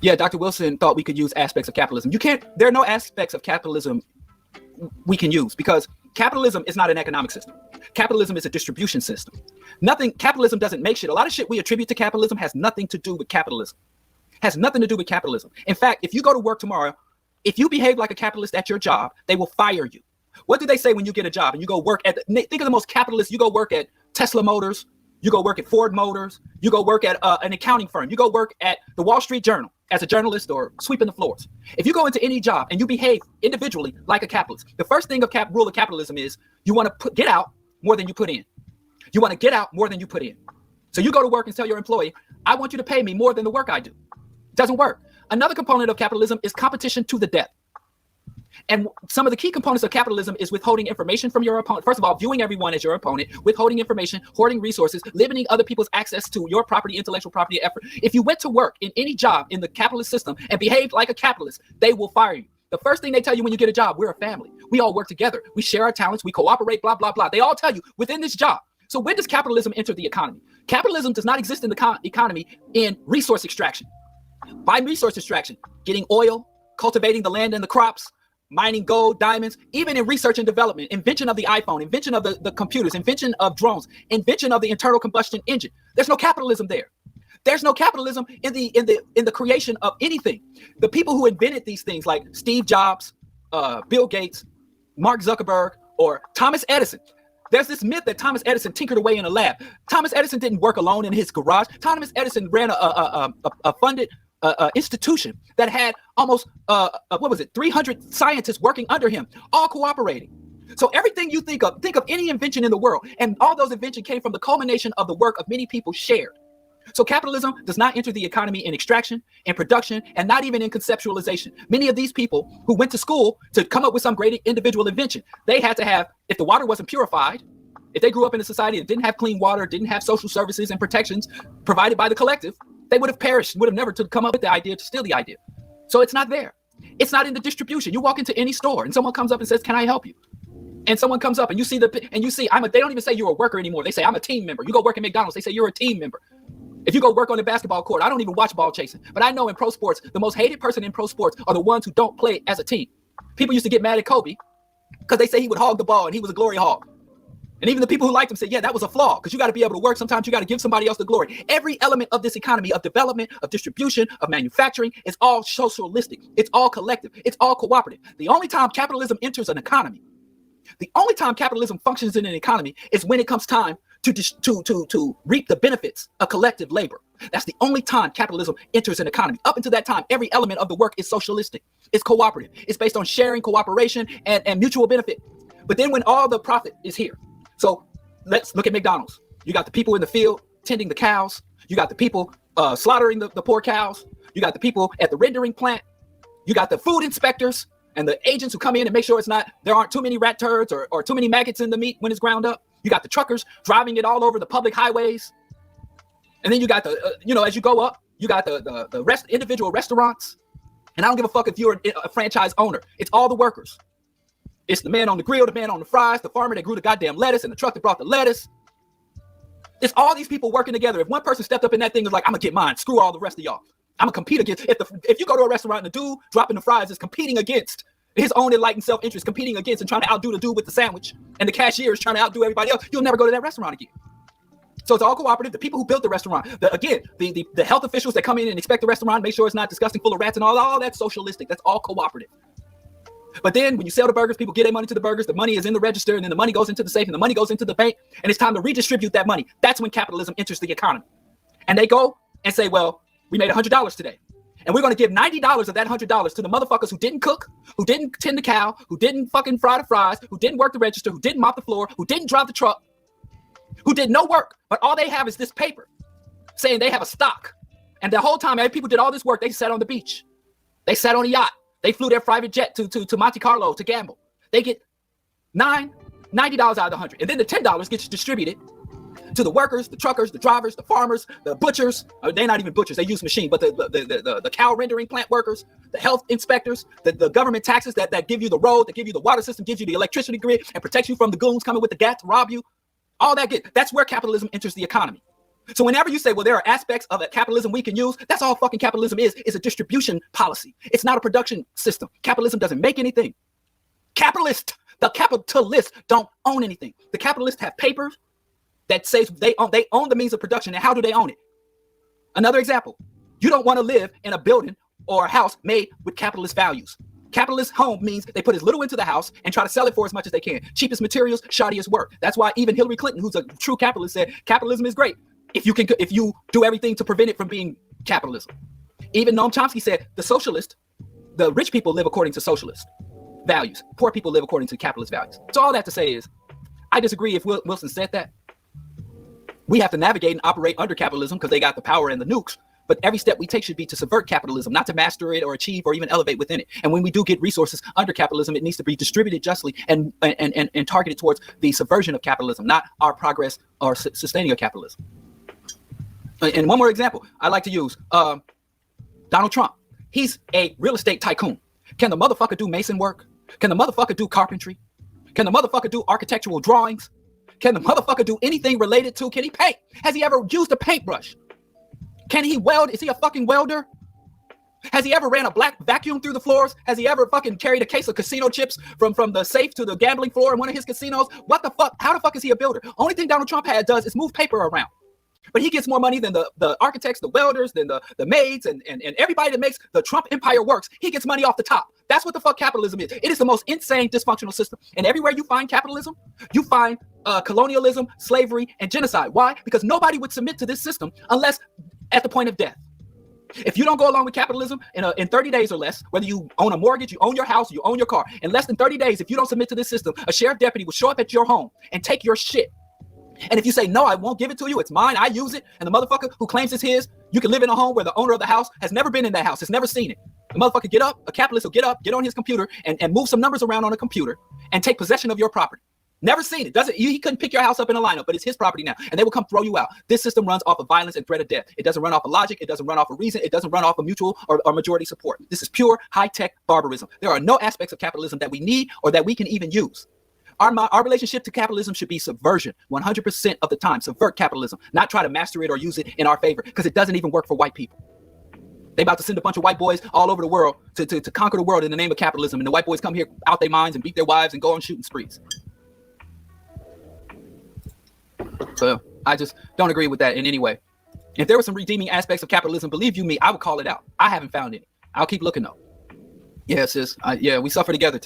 Yeah, Dr. Wilson thought we could use aspects of capitalism. You can't. There are no aspects of capitalism we can use because capitalism is not an economic system. Capitalism is a distribution system. Nothing. Capitalism doesn't make shit. A lot of shit we attribute to capitalism has nothing to do with capitalism. Has nothing to do with capitalism. In fact, if you go to work tomorrow, if you behave like a capitalist at your job, they will fire you. What do they say when you get a job and you go work at, think of the most capitalist, you go work at Tesla Motors, you go work at Ford Motors, you go work at an accounting firm, you go work at the Wall Street Journal as a journalist or sweeping the floors. If you go into any job and you behave individually like a capitalist, the first thing of rule of capitalism is you want to get out more than you put in. You want to get out more than you put in. So you go to work and tell your employee, I want you to pay me more than the work I do. It doesn't work. Another component of capitalism is competition to the death. And some of the key components of capitalism is withholding information from your opponent. First of all, viewing everyone as your opponent, withholding information, hoarding resources, limiting other people's access to your property, intellectual property, effort. If you went to work in any job in the capitalist system and behaved like a capitalist, they will fire you. The first thing they tell you when you get a job, we're a family. We all work together. We share our talents. We cooperate, blah, blah, blah. They all tell you within this job. So when does capitalism enter the economy? Capitalism does not exist in the economy in resource extraction. By resource extraction, getting oil, cultivating the land and the crops, mining gold, diamonds, even in research and development, invention of the iPhone, invention of the computers, invention of drones, invention of the internal combustion engine. There's no capitalism there. There's no capitalism in the creation of anything. The people who invented these things like Steve Jobs, Bill Gates, Mark Zuckerberg, or Thomas Edison. There's this myth that Thomas Edison tinkered away in a lab. Thomas Edison didn't work alone in his garage. Thomas Edison ran a funded institution that had almost 300 scientists working under him, all cooperating. So everything you think of any invention in the world, and all those inventions came from the culmination of the work of many people shared. So capitalism does not enter the economy in extraction and production, and not even in conceptualization. Many of these people who went to school to come up with some great individual invention, they had to have, if the water wasn't purified, if they grew up in a society that didn't have clean water, didn't have social services and protections provided by the collective, they would have perished, would have never to come up with the idea, to steal the idea. So it's not there. It's not in the distribution. You walk into any store and someone comes up and says, can I help you? And someone comes up and you see they don't even say you're a worker anymore. They say, I'm a team member. You go work at McDonald's, they say you're a team member. If you go work on the basketball court, I don't even watch ball chasing, but I know in pro sports, the most hated person in pro sports are the ones who don't play as a team. People used to get mad at Kobe because they say he would hog the ball and he was a glory hog. And even the people who liked him said, yeah, that was a flaw, because you got to be able to work. Sometimes you got to give somebody else the glory. Every element of this economy, of development, of distribution, of manufacturing, is all socialistic. It's all collective. It's all cooperative. The only time capitalism enters an economy, the only time capitalism functions in an economy is when it comes time to reap the benefits of collective labor. That's the only time capitalism enters an economy. Up until that time, every element of the work is socialistic. It's cooperative. It's based on sharing, cooperation, and mutual benefit. But then when all the profit is here, so let's look at McDonald's. You got the people in the field tending the cows. You got the people slaughtering the poor cows. You got the people at the rendering plant. You got the food inspectors and the agents who come in and make sure there aren't too many rat turds or too many maggots in the meat when it's ground up. You got the truckers driving it all over the public highways. And then you got as you go up, you got the individual restaurants. And I don't give a fuck if you're a franchise owner. It's all the workers. It's the man on the grill, the man on the fries, the farmer that grew the goddamn lettuce, and the truck that brought the lettuce. It's all these people working together. If one person stepped up in that thing and was like, I'm gonna get mine, screw all the rest of y'all. I'm gonna compete against. If you go to a restaurant and the dude dropping the fries is competing against his own enlightened self-interest, competing against and trying to outdo the dude with the sandwich, and the cashier is trying to outdo everybody else, you'll never go to that restaurant again. So it's all cooperative. The people who built the restaurant, the health officials that come in and inspect the restaurant, make sure it's not disgusting, full of rats and all that's socialistic. That's all cooperative. But then when you sell the burgers, people get their money to the burgers, the money is in the register, and then the money goes into the safe, and the money goes into the bank, and it's time to redistribute that money. That's when capitalism enters the economy. And they go and say, well, we made $100 today, and we're going to give $90 of that $100 to the motherfuckers who didn't cook, who didn't tend the cow, who didn't fucking fry the fries, who didn't work the register, who didn't mop the floor, who didn't drive the truck, who did no work, but all they have is this paper saying they have a stock. And the whole time, people did all this work, they sat on the beach. They sat on a yacht. They flew their private jet to Monte Carlo to gamble. They get $90 out of the 100. And then the $10 gets distributed to the workers, the truckers, the drivers, the farmers, the butchers. They're not even butchers, they use machine, but the cow rendering plant workers, the health inspectors, the government taxes that give you the road, that give you the water system, gives you the electricity grid, and protects you from the goons coming with the gat to rob you. All that that's where capitalism enters the economy. So whenever you say, well, there are aspects of capitalism we can use, that's all fucking capitalism is a distribution policy. It's not a production system. Capitalism doesn't make anything. The capitalists don't own anything. The capitalists have papers that says they own the means of production. And how do they own it? Another example, you don't want to live in a building or a house made with capitalist values. Capitalist home means they put as little into the house and try to sell it for as much as they can. Cheapest materials, shoddiest work. That's why even Hillary Clinton, who's a true capitalist, said capitalism is great if you do everything to prevent it from being capitalism. Even Noam Chomsky said the rich people live according to socialist values. Poor people live according to capitalist values. So all that to say is, I disagree if Wilson said that. We have to navigate and operate under capitalism because they got the power and the nukes. But every step we take should be to subvert capitalism, not to master it or achieve or even elevate within it. And when we do get resources under capitalism, it needs to be distributed justly and targeted towards the subversion of capitalism, not our progress or sustaining of capitalism. And one more example I like to use, Donald Trump. He's a real estate tycoon. Can the motherfucker do mason work? Can the motherfucker do carpentry? Can the motherfucker do architectural drawings? Can the motherfucker do anything related to, can he paint? Has he ever used a paintbrush? Can he weld? Is he a fucking welder? Has he ever ran a black vacuum through the floors? Has he ever fucking carried a case of casino chips from the safe to the gambling floor in one of his casinos? What the fuck? How the fuck is he a builder? Only thing Donald Trump does is move paper around. But he gets more money than the architects, the welders, than the maids, and everybody that makes the Trump empire works. He gets money off the top. That's what the fuck capitalism is. It is the most insane, dysfunctional system. And everywhere you find capitalism, you find colonialism, slavery, and genocide. Why? Because nobody would submit to this system unless at the point of death. If you don't go along with capitalism in 30 days or less, whether you own a mortgage, you own your house, you own your car, in less than 30 days, if you don't submit to this system, a sheriff deputy will show up at your home and take your shit. And if you say, no, I won't give it to you, it's mine, I use it, and the motherfucker who claims it's his, you can live in a home where the owner of the house has never been in that house, has never seen it. The motherfucker a capitalist will get on his computer and move some numbers around on a computer and take possession of your property. Never seen it. He couldn't pick your house up in a lineup, but it's his property now. And they will come throw you out. This system runs off of violence and threat of death. It doesn't run off of logic. It doesn't run off of reason. It doesn't run off of mutual or majority support. This is pure high-tech barbarism. There are no aspects of capitalism that we need or that we can even use. Our relationship to capitalism should be subversion 100% of the time. Subvert capitalism, not try to master it or use it in our favor, because it doesn't even work for white people. They about to send a bunch of white boys all over the world to conquer the world in the name of capitalism. And the white boys come here out their minds and beat their wives and go on shooting sprees. So I just don't agree with that in any way. If there were some redeeming aspects of capitalism, believe you me, I would call it out. I haven't found any. I'll keep looking though. Yeah, sis. Yeah, we suffer together.